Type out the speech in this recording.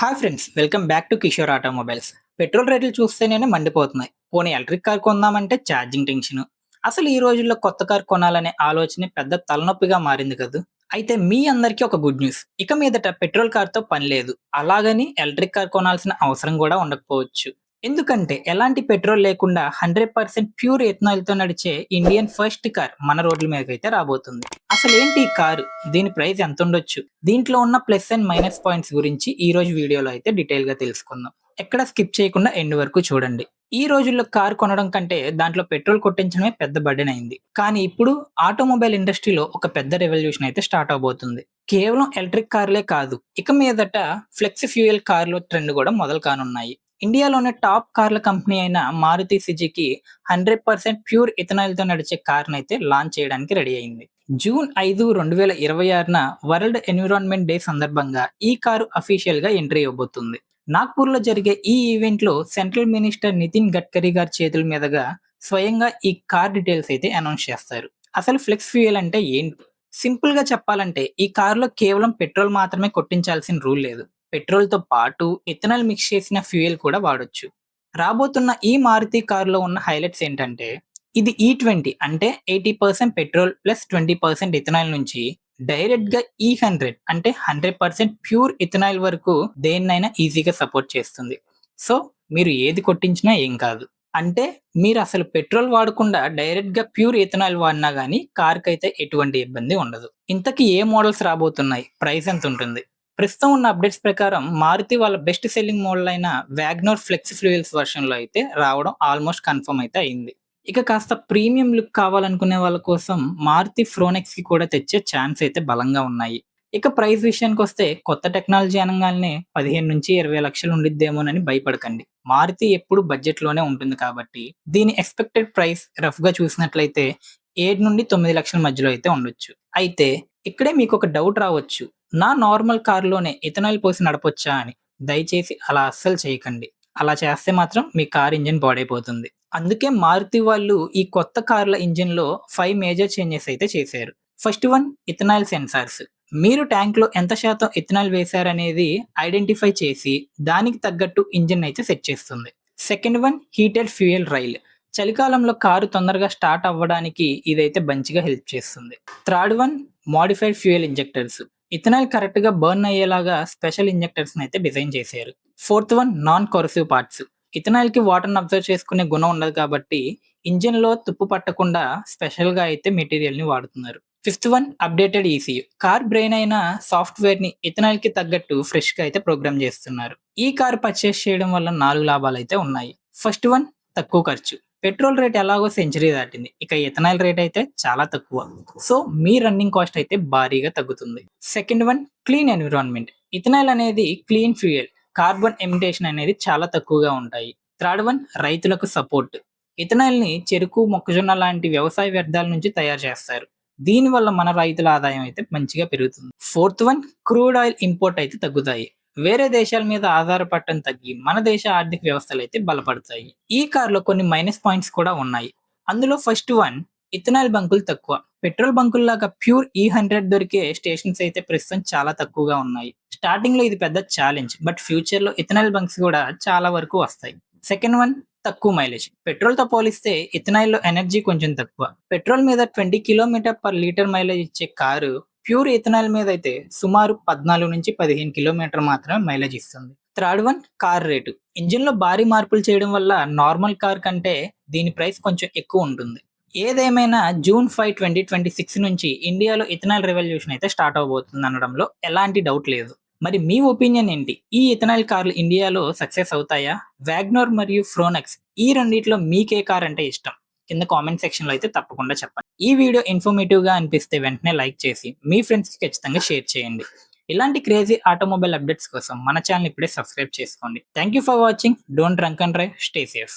Hi friends, welcome back to Kishore automobiles. Petrol రేట్లు చూస్తేనే మండిపోతున్నాయి. పోనీ ఎలక్ట్రిక్ కార్ కొందామంటే ఛార్జింగ్ టెన్షన్. అసలు ఈ రోజుల్లో కొత్త కార్ కొనాలనే ఆలోచన పెద్ద తలనొప్పిగా మారింది కదూ. అయితే మీ అందరికీ ఒక గుడ్ న్యూస్. ఇక మీదట పెట్రోల్ కార్తో పని లేదు. అలాగని ఎలక్ట్రిక్ కార్ కొనాల్సిన అవసరం కూడా ఉండకపోవచ్చు. ఎందుకంటే ఎలాంటి పెట్రోల్ లేకుండా 100% ప్యూర్ ఎథనాయిల్ తో నడిచే ఇండియన్ ఫస్ట్ కార్ మన రోడ్ల మీదకైతే రాబోతుంది. అసలు ఏంటి ఈ కారు, దీని ప్రైస్ ఎంత ఉండొచ్చు, దీంట్లో ఉన్న ప్లస్ అండ్ మైనస్ పాయింట్స్ గురించి ఈ రోజు వీడియోలో అయితే డీటెయిల్ గా తెలుసుకుందాం. ఎక్కడ స్కిప్ చేయకుండా ఎండ్ వరకు చూడండి. ఈ రోజుల్లో కార్ కొనడం కంటే దాంట్లో పెట్రోల్ కొట్టించడమే పెద్ద బర్డెన్ అయింది. కానీ ఇప్పుడు ఆటోమొబైల్ ఇండస్ట్రీలో ఒక పెద్ద రెవల్యూషన్ అయితే స్టార్ట్ అవబోతుంది. కేవలం ఎలక్ట్రిక్ కార్లే కాదు, ఇక మీదట ఫ్లెక్స్ ఫ్యూయల్ కార్ల ట్రెండ్ కూడా మొదలు కానున్నాయి. ఇండియాలోనే టాప్ కార్ల కంపెనీ అయిన మారుతి సుజుకి 100% ప్యూర్ ఇథనాయిల్ తో నడిచే కార్ని అయితే లాంచ్ చేయడానికి రెడీ అయింది. జూన్ 5, 2026న వరల్డ్ ఎన్విరాన్మెంట్ డే సందర్భంగా ఈ కారు అఫీషియల్ గా ఎంట్రీ ఇవ్వబోతుంది. నాగ్పూర్ లో జరిగే ఈ ఈవెంట్ లో సెంట్రల్ మినిస్టర్ నితిన్ గడ్కరీ గారి చేతుల మీదుగా స్వయంగా ఈ కార్ డీటెయిల్స్ అయితే అనౌన్స్ చేస్తారు. అసలు ఫ్లెక్స్ ఫ్యూయల్ అంటే ఏంటి? సింపుల్ గా చెప్పాలంటే ఈ కారులో కేవలం పెట్రోల్ మాత్రమే కొట్టించాల్సిన రూల్ లేదు. పెట్రోల్ తో పాటు ఇథనాల్ మిక్స్ చేసిన ఫ్యూయల్ కూడా వాడొచ్చు. రాబోతున్న ఈ మారుతి కారులో ఉన్న హైలైట్స్ ఏంటంటే, ఇది E20 అంటే 80% పెట్రోల్ ప్లస్ 20% ఇథనాల్ నుంచి డైరెక్ట్ గా E100 అంటే 100% ప్యూర్ ఇథనాల్ వరకు దేన్నైనా ఈజీగా సపోర్ట్ చేస్తుంది. సో మీరు ఏది కొట్టించినా ఏం కాదు. అంటే మీరు అసలు పెట్రోల్ వాడకుండా డైరెక్ట్ గా ప్యూర్ ఇథనాల్ వాడినా గానీ కార్ కైతే ఎటువంటి ఇబ్బంది ఉండదు. ఇంతకీ ఏ మోడల్స్ రాబోతున్నాయి, ప్రైస్ ఎంత ఉంటుంది? ప్రస్తుతం ఉన్న అప్డేట్స్ ప్రకారం మారుతి వాళ్ళ బెస్ట్ సెల్లింగ్ మోడల్ అయిన వ్యాగ్నోర్ ఫ్లెక్స్ ఫ్యూయల్స్ వర్షన్ లో అయితే రావడం ఆల్మోస్ట్ కన్ఫర్మ్ అయితే అయింది. ఇక కాస్త ప్రీమియం లుక్ కావాలనుకునే వాళ్ళ కోసం మారుతి ఫ్రోనెక్స్ కి కూడా తెచ్చే ఛాన్స్ అయితే బలంగా ఉన్నాయి. ఇక ప్రైస్ విషయానికి వస్తే కొత్త టెక్నాలజీ అనగానే 15 నుంచి 20 లక్షలు ఉండిద్దేమోనని భయపడకండి. మారుతి ఎప్పుడు బడ్జెట్ లోనే ఉంటుంది కాబట్టి దీని ఎక్స్పెక్టెడ్ ప్రైస్ రఫ్ గా చూసినట్లయితే 7 నుండి 9 లక్షల మధ్యలో అయితే ఉండొచ్చు. అయితే ఇక్కడే మీకు ఒక డౌట్ రావచ్చు, నా నార్మల్ కారులోనే ఇథనాల్ పోసి నడపొచ్చా అని. దయచేసి అలా అస్సలు చేయకండి. అలా చేస్తే మాత్రం మీ కార్ ఇంజిన్ పాడైపోతుంది. అందుకే మారుతి వాళ్ళు ఈ కొత్త కార్ల ఇంజిన్ లో 5 మేజర్ చేంజెస్ అయితే చేశారు. First one, ethanol sensors. మీరు ట్యాంక్ లో ఎంత శాతం ఇథనాల్ వేశారనేది ఐడెంటిఫై చేసి దానికి తగ్గట్టు ఇంజిన్ అయితే సెట్ చేస్తుంది. Second one, heated fuel rail. చలికాలంలో కారు తొందరగా స్టార్ట్ అవ్వడానికి ఇదైతే మంచిగా హెల్ప్ చేస్తుంది. Third one, modified fuel injectors. Ethanol correct గా బర్న్ అయ్యేలాగా స్పెషల్ ఇంజెక్టర్స్ అయితే డిజైన్ చేశారు. Fourth one, non corrosive parts. Ethanol కి వాటర్ అబ్జర్వ్ చేసుకునే గుణం ఉండదు కాబట్టి ఇంజిన్ లో తుప్పు పట్టకుండా స్పెషల్ గా అయితే మెటీరియల్ ని వాడుతున్నారు. Fifth one, updated ECU. Car brain అయిన సాఫ్ట్వేర్ ని ఇథనాల్ కి తగ్గట్టు ఫ్రెష్ గా అయితే ప్రోగ్రామ్ చేస్తున్నారు. ఈ కార్ పర్చేస్ చేయడం వల్ల 4 లాభాలు అయితే ఉన్నాయి. ఫస్ట్ వన్, తక్కువ ఖర్చు. పెట్రోల్ రేట్ ఎలాగో సెంచరీ దాటింది, ఇక ఇథనాల్ రేట్ అయితే చాలా తక్కువ. సో మీ రన్నింగ్ కాస్ట్ అయితే భారీగా తగ్గుతుంది. Second one, clean environment. Ethanol అనేది క్లీన్ ఫ్యూయల్, కార్బన్ ఎమిటేషన్ అనేది చాలా తక్కువగా ఉంటాయి. థర్డ్ వన్, రైతులకు సపోర్ట్. ఇథనాల్ ని చెరుకు, మొక్కజొన్న లాంటి వ్యవసాయ వ్యర్థాల నుంచి తయారు చేస్తారు. దీనివల్ల మన రైతుల ఆదాయం అయితే మంచిగా పెరుగుతుంది. Fourth one, crude oil import అయితే తగ్గుతాయి. వేరే దేశాల మీద ఆధారపడటం తగ్గి మన దేశ ఆర్థిక వ్యవస్థలు అయితే బలపడతాయి. ఈ కార్ లో కొన్ని మైనస్ పాయింట్స్ కూడా ఉన్నాయి. అందులో ఫస్ట్ వన్, ఇథనాల్ బంకులు తక్కువ. పెట్రోల్ బంకుల్లాగా ప్యూర్ E100 దొరికే స్టేషన్స్ అయితే ప్రస్తుతం చాలా తక్కువగా ఉన్నాయి. స్టార్టింగ్ లో ఇది పెద్ద ఛాలెంజ్, బట్ ఫ్యూచర్ లో ఇథనాల్ బంక్స్ కూడా చాలా వరకు వస్తాయి. సెకండ్ వన్, తక్కువ మైలేజ్. పెట్రోల్ తో పోలిస్తే ఇథనాల్ లో ఎనర్జీ కొంచెం తక్కువ. పెట్రోల్ మీద 20 కిలోమీటర్ పర్ లీటర్ మైలేజ్ ఇచ్చే కారు ప్యూర్ ఇథనాల్ మీద అయితే సుమారు 14 నుంచి 15 కిలోమీటర్ మాత్రమే మైలేజ్ ఇస్తుంది. Third one, car rate. Engine లో భారీ మార్పులు చేయడం వల్ల నార్మల్ కార్ కంటే దీని ప్రైస్ కొంచెం ఎక్కువ ఉంటుంది. ఏదేమైనా జూన్ 5, 2026 నుంచి ఇండియాలో ఇథనాల్ రెవల్యూషన్ అయితే స్టార్ట్ అవబోతుంది అనడంలో ఎలాంటి డౌట్ లేదు. మరి మీ ఒపీనియన్ ఏంటి? ఈ ఇథనాల్ కార్లు ఇండియాలో సక్సెస్ అవుతాయా? వ్యాగ్నోర్ మరియు ఫ్రోనెక్స్, ఈ రెండిట్లో మీకే కార్ అంటే ఇష్టం? కింద కామెంట్ సెక్షన్ లో అయితే తప్పకుండా చెప్పండి. ఈ వీడియో ఇన్ఫర్మేటివ్ గా అనిపిస్తే వెంటనే లైక్ చేసి మీ ఫ్రెండ్స్ కి ఖచ్చితంగా షేర్ చేయండి. ఇలాంటి క్రేజీ ఆటోమొబైల్ అప్డేట్స్ కోసం మన ఛానల్ ఇప్పుడే సబ్స్క్రైబ్ చేసుకోండి. Thank you for watching. Don't drunk and drive. Stay safe.